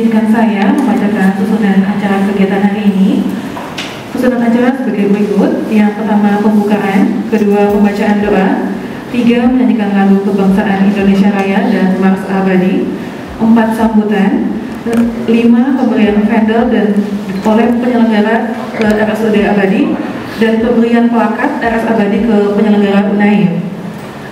Izinkan saya membacakan susunan acara kegiatan hari ini. Susunan acara sebagai berikut. Yang pertama pembukaan, kedua pembacaan doa, tiga menyanyikan lagu kebangsaan Indonesia Raya dan Mars Abadi, empat sambutan, lima pemberian vendor dan oleh penyelenggara ke RSUD Abadi, dan pemberian plakat RS Abadi ke penyelenggara UNAIM.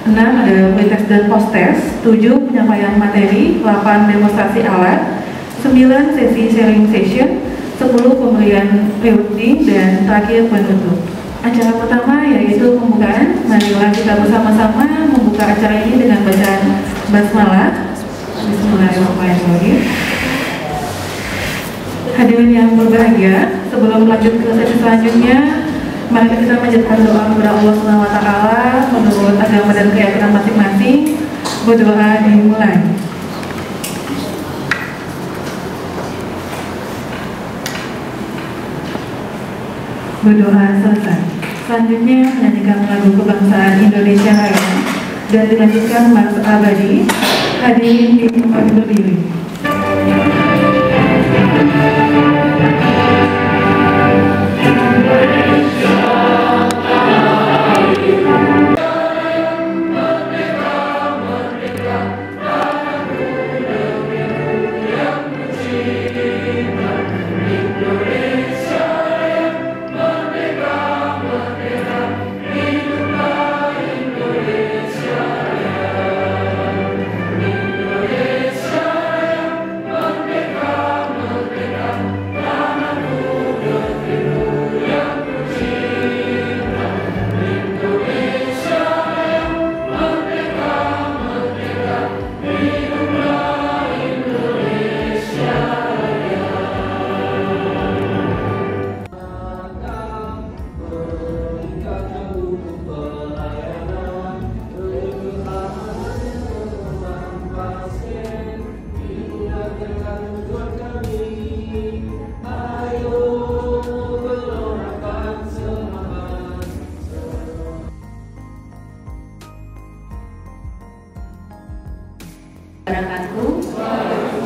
6 ada pretest dan post-test, 7 penyampaian materi, 8 demonstrasi alat, 9 sesi sharing session, 10 pemberian reading, dan terakhir penutup. Acara pertama yaitu pembukaan. Marilah kita bersama-sama membuka acara ini dengan bacaan basmalah. Bismillahirrahmanirrahim. Hadirin yang berbahagia, sebelum lanjut ke sesi selanjutnya, mari kita panjatkan doa kepada Allah SWT menurut agama dan keyakinan masing-masing. Berdoa dimulai. Berdoa selesai. Selanjutnya menyanyikan lagu kebangsaan Indonesia Raya dan dilanjutkan Mars Abadi. Hadirin dimohon berdiri.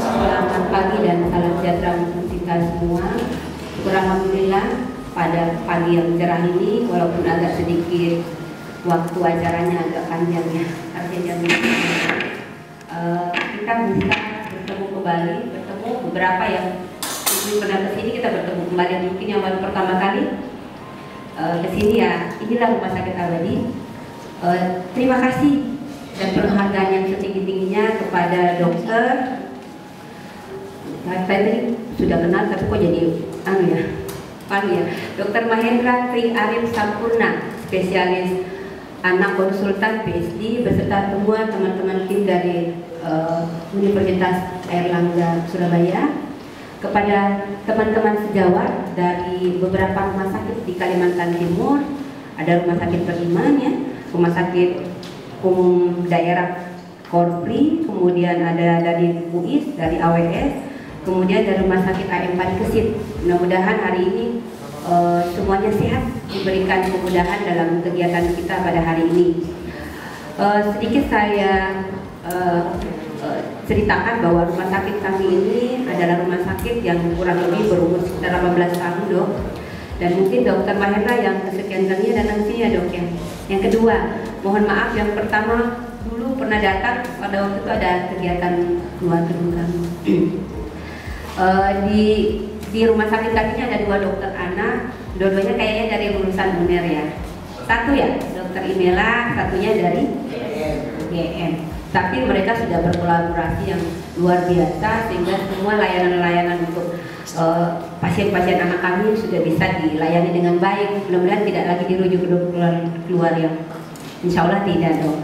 Selamat pagi dan salam sejahtera untuk kita semua. Alhamdulillah pada pagi yang cerah ini, walaupun agak sedikit waktu acaranya agak panjang ya, artinya kita bisa bertemu kembali, beberapa yang pernah kesini kita bertemu kembali, mungkin yang baru pertama kali kesini ya, inilah Rumah Sakit Abadi. Terima kasih dan penghargaan yang setinggi-tingginya kepada dokter. Saya tadi sudah kenal tapi kok jadi Dokter Mahendra Tri Arif Sampurna, spesialis anak konsultan PhD beserta semua teman-teman tim dari Universitas Airlangga Surabaya. Kepada teman-teman sejawat dari beberapa rumah sakit di Kalimantan Timur, ada Rumah Sakit Beriman ya, Rumah Sakit Umum Daerah Korpri, kemudian ada dari UIS, dari AWS, kemudian dari Rumah Sakit AM Parikesit. Mudah-mudahan hari ini semuanya sehat, diberikan kemudahan dalam kegiatan kita pada hari ini. Sedikit saya ceritakan bahwa rumah sakit kami ini adalah rumah sakit yang kurang lebih berumur sekitar 18 tahun, Dok. Dan mungkin Dokter Mahendra yang kesekian kalinya datang sini ya, Dok ya. Yang kedua, mohon maaf, yang pertama dulu pernah datang pada waktu itu ada kegiatan keluar gedung kami. Di rumah sakit kami ada dua dokter anak, dua-duanya kayaknya dari lulusan UNER ya. Satu ya, Dokter Imela, satunya dari GM. Tapi mereka sudah berkolaborasi yang luar biasa sehingga semua layanan-layanan untuk pasien-pasien anak kami sudah bisa dilayani dengan baik. Mudah-mudahan tidak lagi dirujuk ke keluar yang insya Allah tidak, Dok.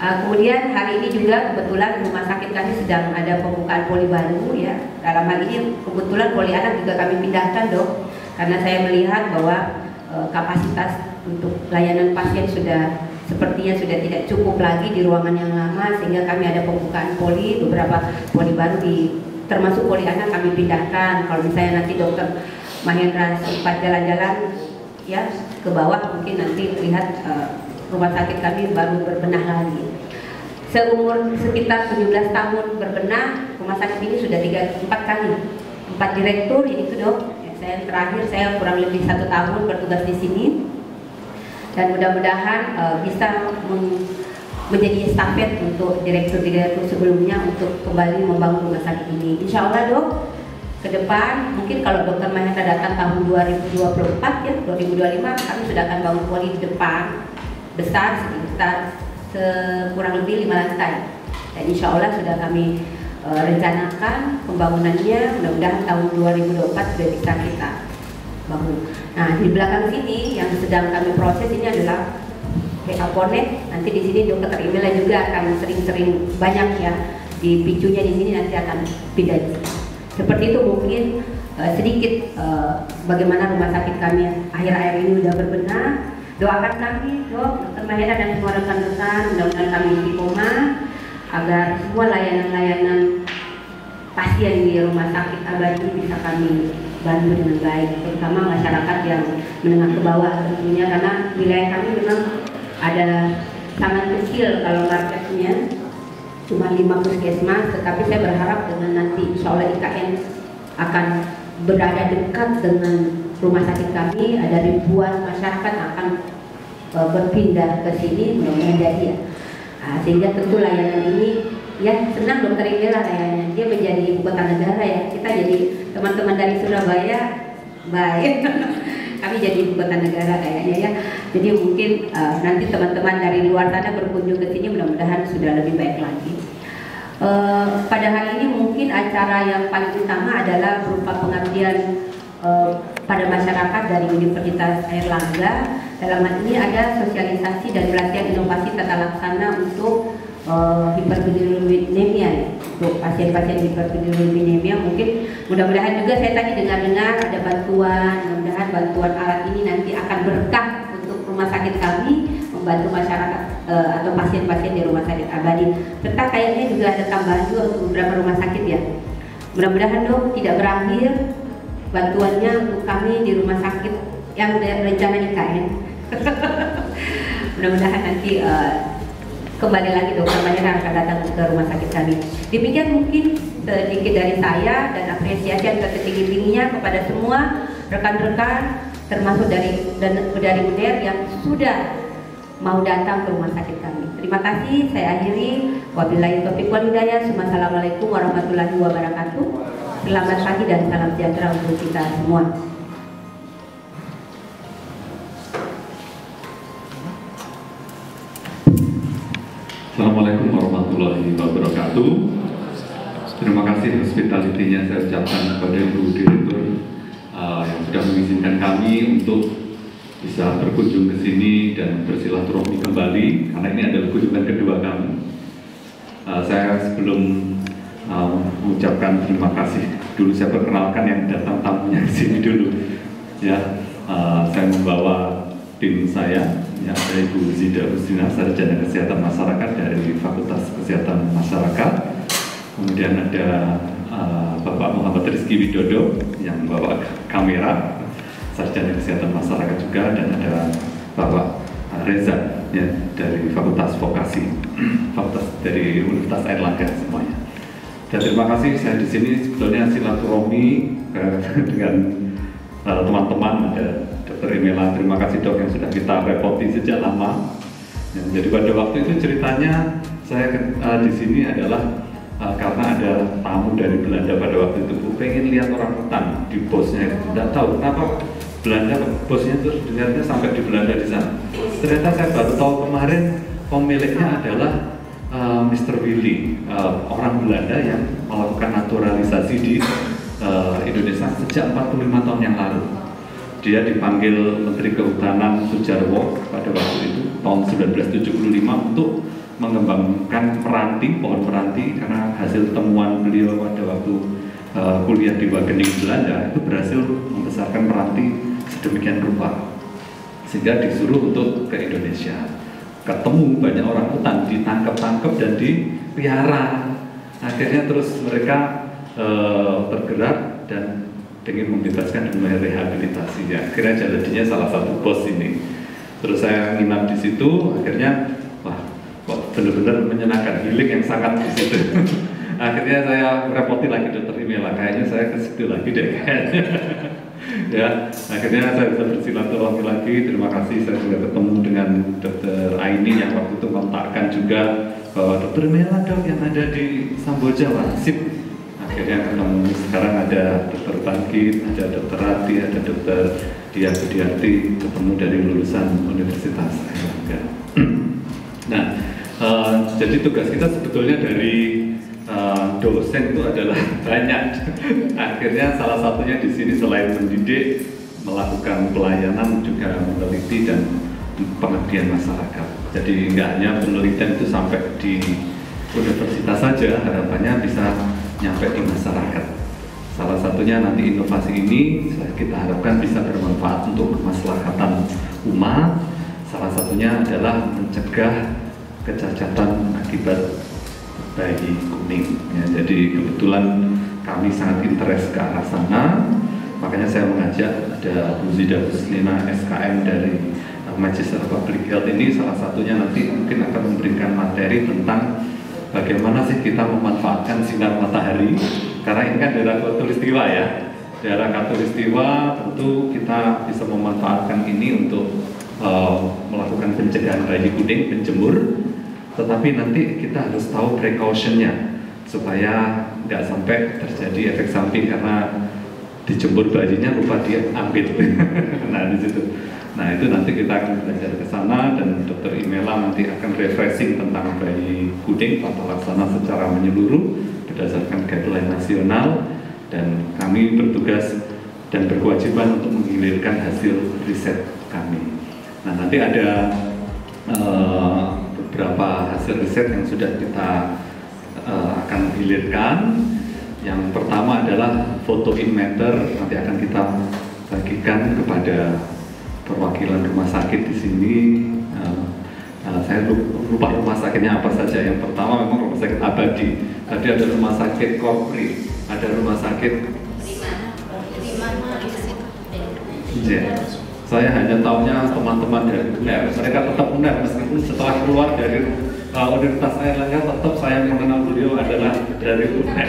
Kemudian hari ini juga kebetulan rumah sakit kami sedang ada pembukaan poli baru ya. Dalam hal ini kebetulan poli anak juga kami pindahkan, Dok, karena saya melihat bahwa kapasitas untuk layanan pasien sepertinya sudah tidak cukup lagi di ruangan yang lama, sehingga kami ada pembukaan poli, beberapa poli baru termasuk poli anak kami pindahkan. Kalau misalnya nanti Dokter Mahendra sempat jalan-jalan ya ke bawah, mungkin nanti lihat rumah sakit kami baru berbenah lagi. Seumur sekitar 17 tahun berbenah, rumah sakit ini sudah 4 kali, 4 direktur ini tuh dok. Saya terakhir saya kurang lebih 1 tahun bertugas di sini, dan mudah-mudahan bisa menjadi estafet untuk direktur-direktur sebelumnya untuk kembali membangun rumah sakit ini. Insya Allah dok, ke depan mungkin kalau Dr. Mahendra datang tahun 2024 ya, 2025 kami sudah akan bangun poli di depan besar sekitar kurang lebih 5 lantai, dan insya Allah sudah kami rencanakan pembangunannya, mudah-mudahan tahun 2024 sudah bisa kita bangun. Nah di belakang sini yang sedang kami proses ini adalah Ponet. Nanti di sini Dr. Imela juga akan sering-sering banyak ya di picunya di sini, nanti akan pindah. Seperti itu mungkin sedikit bagaimana rumah sakit kami akhir-akhir ini sudah berbenah. Doakan kami dok, Dr. Mahendra dan semua rekan-rekan, mudah-mudahan kami istiqomah agar semua layanan-layanan pasien di rumah sakit Abadi bisa kami bantu dengan baik, terutama masyarakat yang menengah ke bawah tentunya, karena wilayah kami memang ada sangat kecil kalau marketnya cuma 5 puskesmas, tetapi saya berharap dengan nanti insya Allah IKN akan berada dekat dengan rumah sakit kami, ada ribuan masyarakat akan berpindah ke sini, mudah-mudahan jadi ya. Sehingga tentu layanan ini ya senang Dr. Imela layanannya, dia menjadi ibu kota negara ya. Kita jadi teman-teman dari Surabaya baik kami jadi ibu kota negara kayaknya ya. Jadi mungkin nanti teman-teman dari luar sana berkunjung ke sini, mudah-mudahan sudah lebih baik lagi. Pada hari ini mungkin acara yang paling utama adalah berupa pengabdian pada masyarakat dari Universitas Airlangga. Dalam hal ini ada sosialisasi dan pelatihan inovasi tata laksana untuk hiperbilirubinemia, untuk pasien-pasien hiperbilirubinemia. Mungkin mudah-mudahan juga saya tadi dengar-dengar ada bantuan, mudah-mudahan bantuan alat ini nanti akan berkah untuk rumah sakit kami, membantu masyarakat atau pasien-pasien di rumah sakit Abadi. Serta kayaknya juga ada tambahan juga untuk beberapa rumah sakit ya. Mudah-mudahan dok tidak berakhir bantuannya untuk kami di rumah sakit yang rencana IKN. Mudah-mudahan nanti kembali lagi Dr. Mahendra akan datang ke rumah sakit kami. Demikian mungkin sedikit dari saya, dan apresiasi yang setinggi-tingginya kepada semua rekan-rekan termasuk dari UNER yang sudah mau datang ke rumah sakit kami. Terima kasih, saya akhiri. Wabillahi taufiq wal hidayah. Assalamualaikum warahmatullahi wabarakatuh. Selamat pagi dan salam sejahtera untuk kita semua. Assalamualaikum warahmatullahi wabarakatuh. Terima kasih hospitality-nya saya ucapkan kepada Ibu Direktur yang sudah mengizinkan kami untuk bisa berkunjung ke sini dan bersilaturahmi kembali, karena ini adalah kunjungan kedua kami. Saya sebelum mengucapkan terima kasih dulu, saya perkenalkan yang datang tamunya di sini dulu. Ya, saya membawa tim saya. Ya, ada Ibu Zida Husina, Sarjana Kesehatan Masyarakat dari Fakultas Kesehatan Masyarakat. Kemudian ada Bapak Muhammad Rizky Widodo yang membawa kamera, Sarjana Kesehatan Masyarakat juga, dan ada Bapak Reza ya, dari Fakultas Vokasi, Fakultas dari Universitas Airlangga semuanya. Dan terima kasih, saya di sini sebetulnya silaturahmi dengan teman-teman. Ada Dr. Imela, terima kasih dok yang sudah kita repoti sejak lama. Ya, jadi pada waktu itu ceritanya saya di sini adalah karena ada tamu dari Belanda pada waktu itu, pengen lihat orang hutan di bosnya, tidak tahu kenapa Belanda bosnya terus dengarnya sampai di Belanda di sana. Ternyata saya baru tahu kemarin pemiliknya adalah Mr. Willy, orang Belanda yang melakukan naturalisasi di Indonesia sejak 45 tahun yang lalu. Dia dipanggil Menteri Kehutanan Sujarwo pada waktu itu tahun 1975 untuk mengembangkan meranti, pohon meranti, karena hasil temuan beliau pada waktu kuliah di Wageningen Belanda itu berhasil membesarkan meranti sedemikian rupa sehingga disuruh untuk ke Indonesia. Ketemu banyak orang hutan, ditangkap-tangkap dan dipelihara. Akhirnya terus mereka tergerak dan ingin membebaskan dan merehabilitasi. Ya, akhirnya jadinya salah satu bos ini. Terus saya nginap di situ, akhirnya wah, kok benar-benar menyenangkan, healing yang sangat di situ. Akhirnya saya repoti lagi dokter Imela, kayaknya saya ke situ lagi deh kayaknya. Ya, akhirnya saya bisa bersilaturahmi lagi. Terima kasih, saya juga ketemu dengan dokter Aini yang waktu itu kontakkan juga bahwa dokter Imela dok yang ada di Samboja, wah sip. Akhirnya ketemu, sekarang ada dokter Bangkit, ada dokter Rati, ada dokter Dia Budiarti, ketemu dari lulusan Universitas Airlangga. Nah, jadi tugas kita sebetulnya dari dosen itu adalah banyak. Akhirnya salah satunya di sini selain mendidik, melakukan pelayanan juga meneliti dan pengabdian masyarakat. Jadi nggak hanya penelitian itu sampai di universitas saja, harapannya bisa nyampe di masyarakat. Salah satunya nanti inovasi ini kita harapkan bisa bermanfaat untuk kemaslahatan umat. Salah satunya adalah mencegah kecacatan akibat bayi kuning. Ya, jadi kebetulan kami sangat interest ke arah sana, makanya saya mengajak ada Bu Zida Husnina SKM dari Magister Public Health ini. Salah satunya nanti mungkin akan memberikan materi tentang bagaimana sih kita memanfaatkan sinar matahari, karena ini kan daerah khatulistiwa ya. Daerah khatulistiwa tentu kita bisa memanfaatkan ini untuk melakukan pencegahan bayi kuning, penjemur. Tetapi nanti kita harus tahu precautionnya supaya nggak sampai terjadi efek samping karena dijemur bayinya lupa dia ambil. Nah di situ. Nah itu nanti kita akan belajar ke sana dan Dokter Imela nanti akan refreshing tentang bayi kuning tata laksana secara menyeluruh berdasarkan guideline nasional, dan kami bertugas dan berkewajiban untuk menggilirkan hasil riset kami. Nah nanti ada beberapa hasil riset yang sudah kita akan hilirkan. Yang pertama adalah foto in matter, nanti akan kita bagikan kepada perwakilan rumah sakit di sini. Saya lupa rumah sakitnya apa saja. Yang pertama memang rumah sakit Abadi. Tadi ada rumah sakit Kopri, ada rumah sakit saya hanya tahunya teman-teman dari UNER. Mereka tetap UNER meskipun setelah keluar dari Universitas Airlangga tetap saya mengenal beliau adalah dari UNER.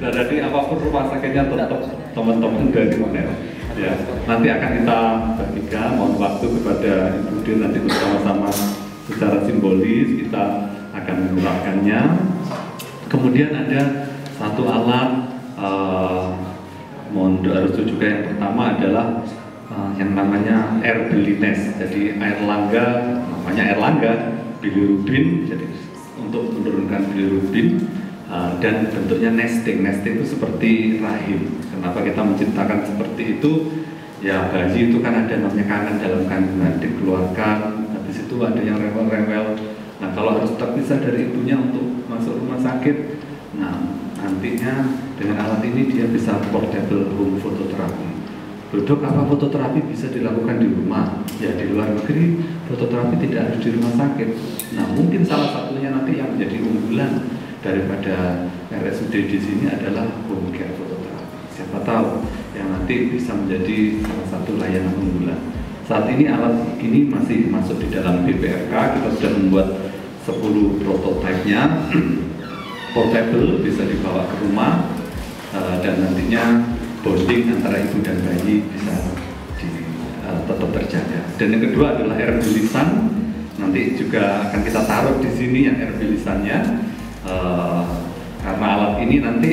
Jadi apapun rumah sakitnya tetap teman-teman dari UNER. Ya, nanti akan kita bagikan, mohon waktu kepada Ibu Dir nanti bersama-sama secara simbolis kita akan mengurangkannya. Kemudian ada satu alat, mohon doa restu juga. Yang pertama adalah yang namanya Airbilines. Jadi Airlangga, namanya Airlangga, bilirubin, jadi untuk menurunkan bilirubin. Dan bentuknya nesting. Nesting itu seperti rahim. Kenapa kita menciptakan seperti itu? Ya bayi itu kan ada namanya kangen dalam kandungan, dikeluarkan, habis itu ada yang rewel-rewel. Nah kalau harus terpisah dari ibunya untuk masuk rumah sakit, nah nantinya dengan alat ini dia bisa portable home phototherapy. Dok, apa fototerapi bisa dilakukan di rumah? Ya di luar negeri fototerapi tidak harus di rumah sakit. Nah mungkin salah satunya nanti yang menjadi unggulan daripada RSUD di sini adalah home care phototherapy. Siapa tahu yang nanti bisa menjadi salah satu layanan unggulan. Saat ini alat ini masih masuk di dalam BPRK. Kita sudah membuat 10 prototipenya, portable, bisa dibawa ke rumah, dan nantinya bonding antara ibu dan bayi bisa tetap terjaga. Dan yang kedua adalah Airbilisan. Nanti juga akan kita taruh di sini yang Airbilisannya, karena alat ini nanti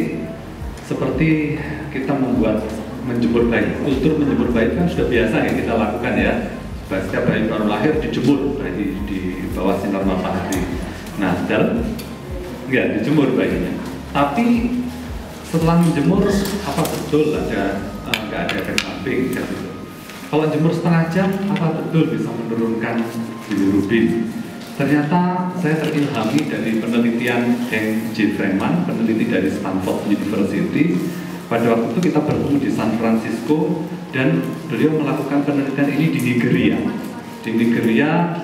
seperti kita membuat menjemur bayi. Kultur menjemur bayi kan sudah biasa yang kita lakukan ya. Setiap bayi baru lahir dijemur bayi di bawah sinar matahari. Nah, enggak dijemur bayinya. Tapi setelah menjemur, apa betul nggak ada efek samping gitu. Kalau jemur setengah jam, apa betul bisa menurunkan bilirubin? Ternyata saya terilhami dari penelitian Hank J. Freeman, peneliti dari Stanford University. Pada waktu itu kita bertemu di San Francisco dan beliau melakukan penelitian ini di Nigeria. Di Nigeria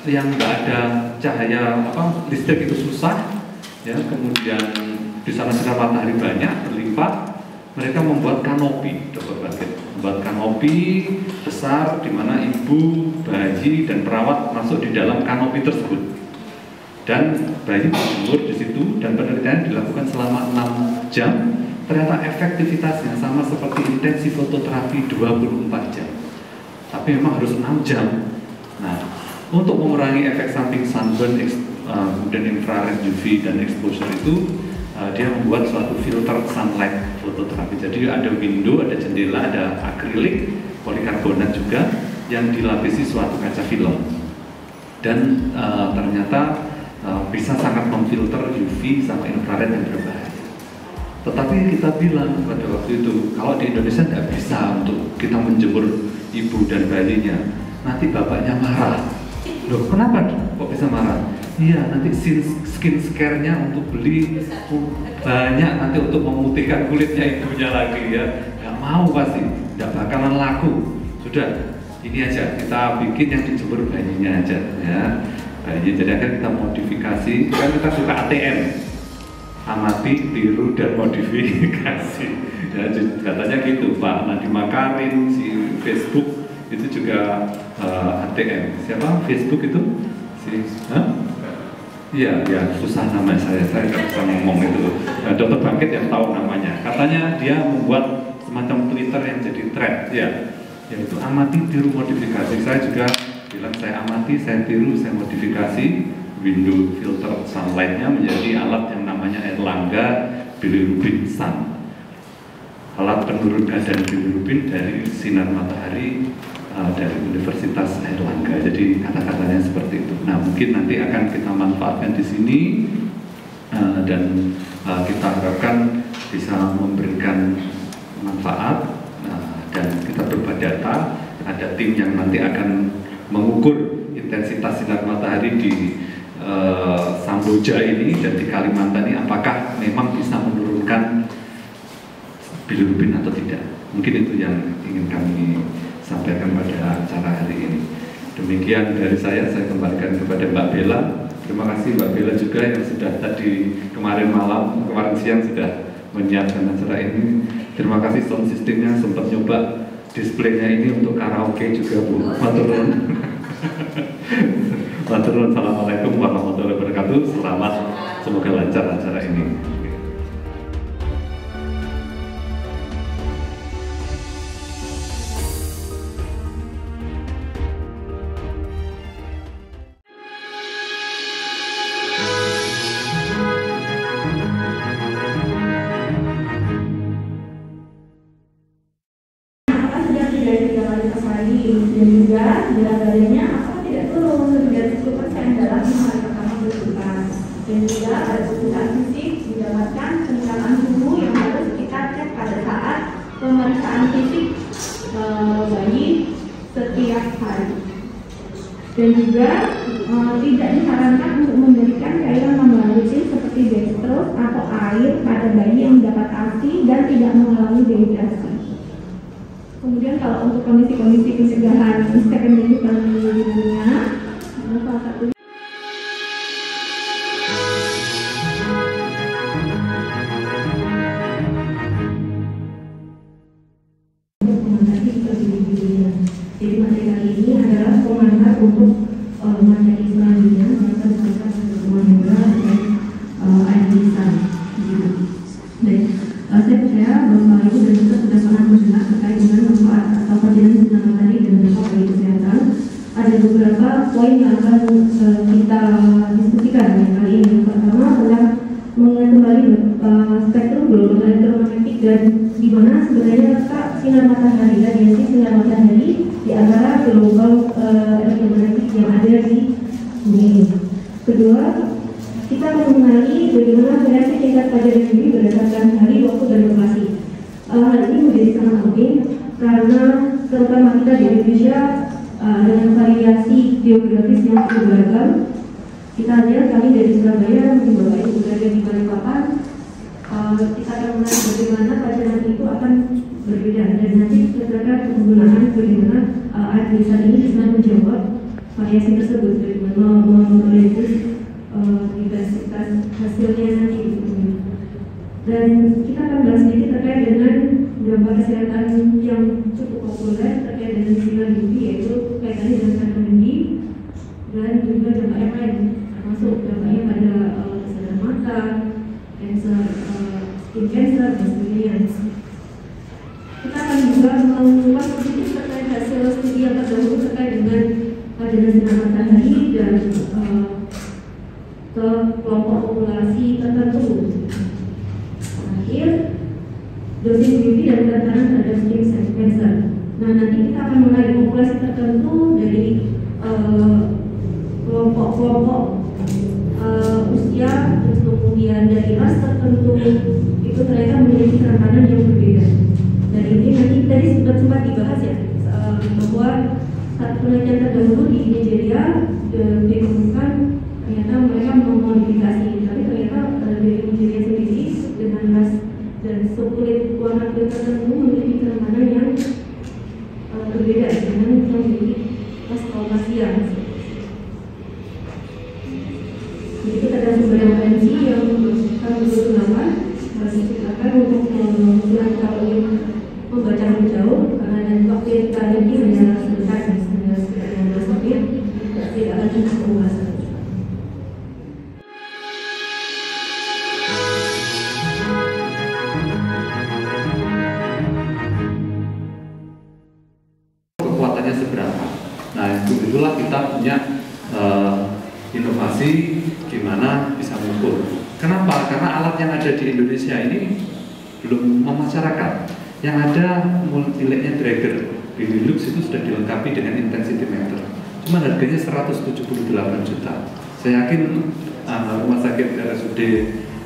yang nggak ada cahaya listrik itu susah, ya. Kemudian di sana sinar matahari banyak berlimpah. Mereka membuat kanopi, membuat kanopi besar di mana ibu, bayi dan perawat masuk di dalam kanopi tersebut. Dan bayi dijemur di situ itu dan penelitian dilakukan selama 6 jam, ternyata efektivitasnya sama seperti intensi fototerapi 24 jam. Tapi memang harus 6 jam. Nah, untuk mengurangi efek samping sunburn, dan infrared UV dan exposure itu, dia membuat suatu filter sunlight fototerapi. Jadi ada window, ada jendela, ada akrilik, polikarbonat juga yang dilapisi suatu kaca film. Dan ternyata bisa sangat memfilter UV sama infrared yang berbahaya. Tetapi kita bilang pada waktu itu, kalau di Indonesia tidak bisa untuk kita menjemur ibu dan bayinya, nanti bapaknya marah. Loh, kenapa kok bisa marah? Iya, nanti skin care-nya untuk beli banyak nanti untuk memutihkan kulitnya ibunya lagi ya. Nggak mau pasti, nggak bakalan laku. Sudah, ini aja kita bikin yang dijemur bayinya aja ya. Bayi, jadi akan kita modifikasi, kan kita suka ATM, amati, tiru dan modifikasi. Ya, katanya gitu Pak Nadiem Makarim, si Facebook itu juga ATM. Siapa Facebook itu? Iya, susah nama saya nggak bisa ngomong itu. Dr. Bangkit yang tahu namanya. Katanya dia membuat semacam Twitter yang jadi thread, ya, yaitu amati, tiru, modifikasi. Saya juga bilang saya amati, saya tiru, saya modifikasi window filter sunlight-nya menjadi alat yang namanya Erlangga bilirubin sun. Alat penurun kadar bilirubin dari sinar matahari dari Universitas Airlangga. Jadi kata-katanya seperti itu. Nah, mungkin nanti akan kita manfaatkan di sini dan kita harapkan bisa memberikan manfaat dan kita berbadata. Ada tim yang nanti akan mengukur intensitas sinar matahari di Samboja ini dan di Kalimantan ini apakah memang bisa menurunkan bilirubin atau tidak. Mungkin itu yang ingin kami sampaikan pada acara hari ini. Demikian dari saya kembalikan kepada Mbak Bella. Terima kasih Mbak Bella juga yang sudah tadi kemarin siang sudah menyiapkan acara ini. Terima kasih sound systemnya, sempat nyoba displaynya ini untuk karaoke juga Bu. Maturun. Maturun. Assalamualaikum warahmatullahi wabarakatuh. Selamat, semoga lancar acara ini. Dan juga berat badannya apakah tidak turun lebih dari 10% dalam 5 hari pertama berbulan. Dan juga ada kebutuhan fisik didapatkan peningkatan suhu yang harus kita cek pada saat pemeriksaan fisik bayi setiap hari. Dan juga tidak disarankan untuk memberikan cairan tambahan rutin seperti dextrose atau air pada bayi yang mendapat ASI dan tidak mengalami dehidrasi. Kemudian kalau untuk kondisi-kondisi pencegahan secondary pneumonia, salah satunya jadi materi kali ini adalah pengantar untuk materi selanjutnya, maka disebutkan semuanya dan air lisan. Dan saya percaya Bapak Ibu dan kita sudah sangat mendengar terkait dengan manfaat atau perjalanan sinar matahari dan dampak bagi kesehatan. Ada beberapa poin yang akan kita diskusikan kali ini. Yang pertama adalah mengenai kembali spektrum global elektromagnetik dan di mana sebenarnya letak sinar matahari, radiasi sinar matahari di antara global elektromagnetik yang ada di bumi. Kedua, kita mengenali bagaimana variasi tingkat kadar UV berdasarkan hari, waktu, dan lokasi. Hal ini menjadi sangat penting karena terutama kita di Indonesia dengan variasi geografis yang cukup beragam. Kita lihat kami dari Surabaya, mungkin Bapak Ibu berada di Balikpapan, kita akan melihat bagaimana pacaran itu akan berbeda dan nanti berdasarkan penggunaan bagaimana air lisan ini bisa menjawab variasi tersebut bagaimana mereduce diversitas hasilnya nanti. Dan kita akan bahas sedikit terkait dengan dampak kesehatan yang cukup populer terkait dengan sinar UV, yaitu kaitannya dengan vitamin D dan juga dampak yang lain, termasuk dampaknya pada kesehatan mata, kemudian. Kita akan juga mengupas sedikit terkait hasil studi yang terdahulu terkait dengan adanya sinar matahari dan ke kelompok populasi tertentu. Terakhir, dosis UV dan tekanan terhadap skin cancer. Nah, nanti kita akan mulai populasi tertentu dari kelompok-kelompok usia, terus kemudian dari ras tertentu itu ternyata memiliki kerentanan yang berbeda. Dan ini nanti tadi sempat dibahas ya, bahwa satu penelitian terdahulu di Nigeria ditemukan ternyata mereka memodifikasi, tapi ternyata dari Nigeria sendiri dengan ras dan suku warna kulit tertentu memiliki kerentanan yang berbeda dengan yang memiliki ras Caucasia. Jadi kita ada sumber yang potensi yang kami gunakan, silakan untuk kalau ingin membaca lebih jauh, karena dan waktu yang kita ada ini hanya sebentar, hanya sekitar 15 menit, tidak akan cukup pembahasan. Kekuatannya seberapa? Nah, itulah kita punya inovasi gimana bisa mengukur. Kenapa? Karena alat yang ada di Indonesia ini belum memasyarakat. Yang ada multilegnya Draeger Benelux itu sudah dilengkapi dengan intensity meter. Cuma harganya 178 juta. Saya yakin rumah sakit RSUD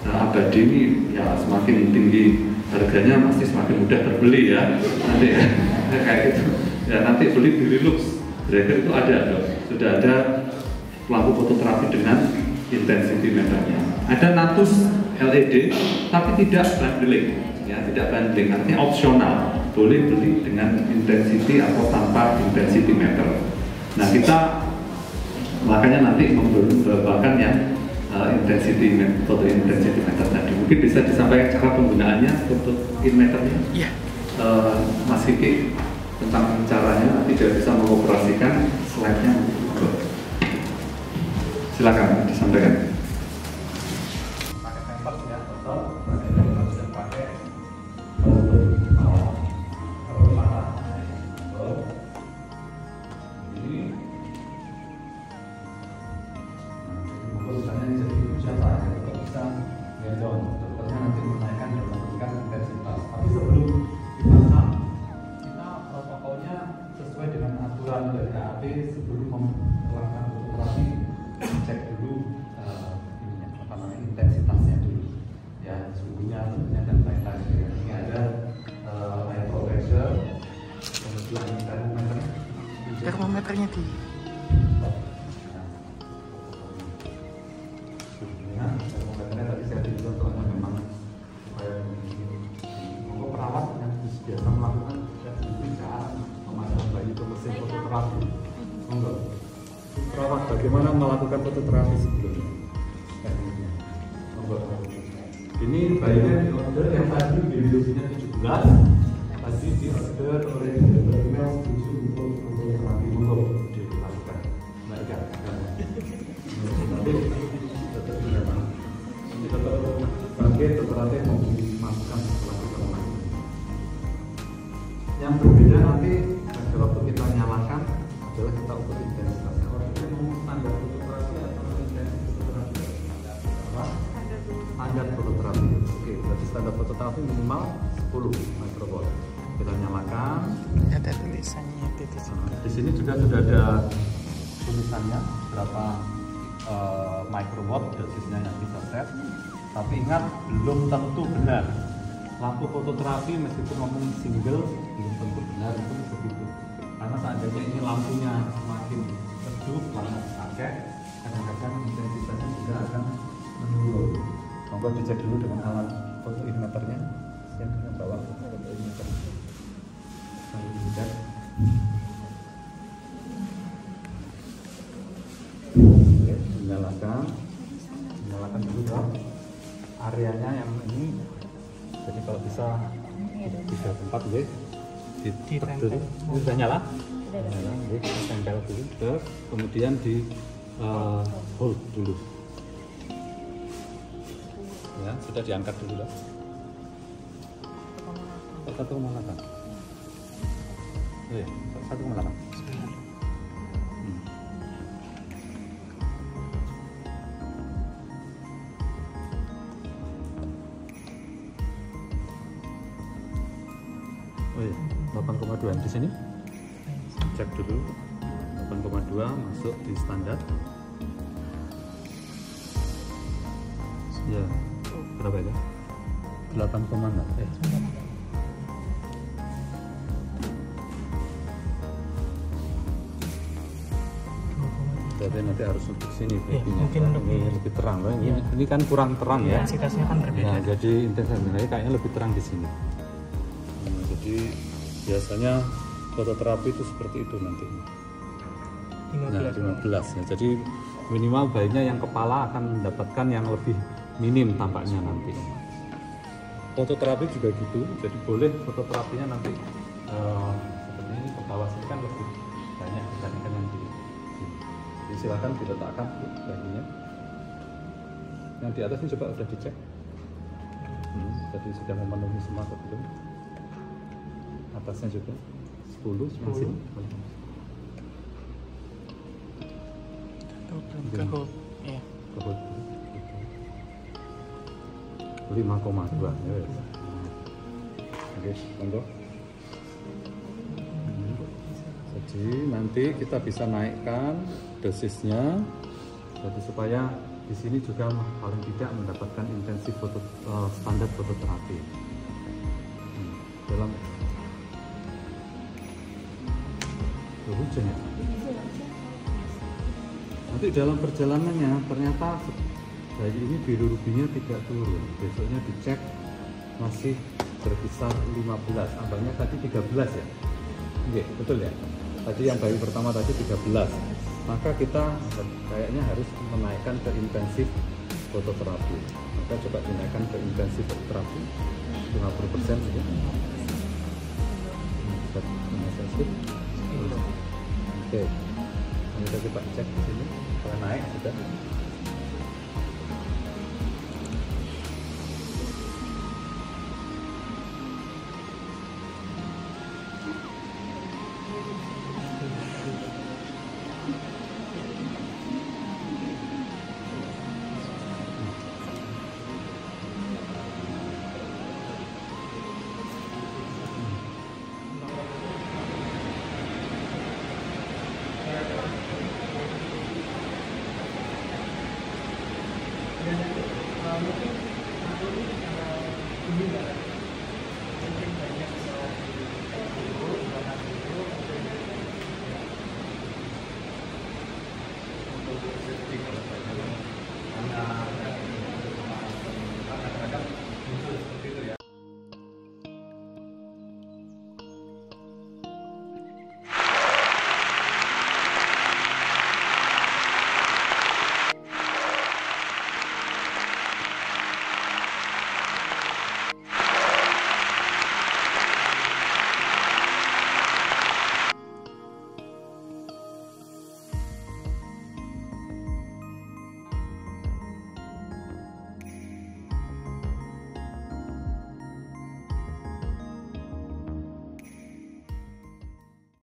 Abadi ini ya semakin tinggi harganya pasti semakin mudah terbeli ya. Nanti ya kayak gitu. Ya nanti beli Benelux Draeger itu ada dong. Sudah ada lampu fototerapi dengan intensity meternya. Ada Natus LED, tapi tidak bundling, ya tidak bundling, artinya opsional, boleh beli dengan intensity atau tanpa intensity meter. Nah kita makanya nanti membawakan yang foto intensity meter tadi. Mungkin bisa disampaikan cara penggunaannya foto in meternya, Mas Kiki, tentang caranya. Nanti dia bisa mengoperasikan slide-nya. Silakan disampaikan. Pakai tempat ya, atau pakai ini misalnya jadi siapa ya, bisa gendong dokternya nanti menaikkan dan menurunkan intensitas. Tapi sebelum dipasang, kita protokolnya sesuai dengan aturan dari KAP sebelum melakukan fotografi. Cek dulu intensitasnya dulu, ya suhunya tentunya dan lain-lain. Ini ada air pressure, kemudian termometernya di suhunya, termometernya tadi saya bilang karena memang supaya untuk perawat yang biasa melakukan cara memasang bayi ke mesin fototerapi, enggak. Perawat bagaimana melakukan fototerapi sebelumnya? Ini bayinya di order yang tadi biologinya 17, tadi di order oleh dokter email setuju untuk fototerapi untuk dilakukan. Baik kan? Nanti dokter berapa? Nanti dokter bangkit, dokter nanti mau dimasukkan setelah kita lagi. Yang berbeda nanti pada waktu kita nyalakan adalah kita ukur intensitasnya. Standar fototerapi atau intensitas fototerapi? Standar fototerapi. Oke, berarti standar fototerapi minimal 10 microwatt. Kita nyalakan. Ada tulisannya di sini. Di sini juga sudah ada tulisannya berapa microwatt dosisnya yang bisa set. Tapi ingat belum tentu benar. Lampu fototerapi meskipun ngomong single belum tentu benar itu begitu. Karena seandainya ini lampunya semakin redup, banyak pakai, kadang-kadang intensitasnya juga akan menurun. Monggo dicek dulu dengan alat foto meternya yang kita bawa foto meter. Lalu dicek. Oke, nyalakan dulu dong. Areanya yang ini, jadi kalau bisa 3 tempat deh. Ditempel. Ini sudah nyala? Nyala, kita tempel dulu, terus kemudian di hold dulu. Ya, sudah diangkat dulu lah. 1,8. Oh iya, 1,8. Oh iya, 8,2 di sini. Cek dulu. 8,2 masuk di standar. Ya, berapa itu? 8,6. Berarti nanti harus untuk sini mungkin lebih terang loh. Ini kan kurang terang ya. Intensitasnya kan berbeda. Nah, jadi intensitasnya kayaknya lebih terang di sini. Jadi biasanya fototerapi itu seperti itu nanti. 15. Nah, jadi minimal bayinya yang kepala akan mendapatkan yang lebih minim tampaknya nanti. Fototerapi juga gitu. Jadi boleh fototerapinya nanti seperti ini ke bawah sini kan lebih banyak dibandingkan yang di sini. Jadi silakan diletakkan bayinya. Yang di atas ini coba udah dicek. Jadi sudah memenuhi semua atau belum? Atasnya juga 10 masih 5,2 ya. Oke, monggo. Jadi nanti kita bisa naikkan dosisnya, jadi supaya di sini juga paling tidak mendapatkan intensif standar fototerapi. Dalam hujan ya. Nanti dalam perjalanannya ternyata bayi ini bilirubinnya tidak turun. Besoknya dicek masih berkisar 15, tambahnya tadi 13 ya. Oke, betul ya. Tadi yang bayi pertama tadi 13. Maka kita kayaknya harus menaikkan ke intensif fototerapi. Maka coba dinaikkan ke intensif fototerapi 50% saja. Oke, kita coba cek di sini. Kalau naik sudah.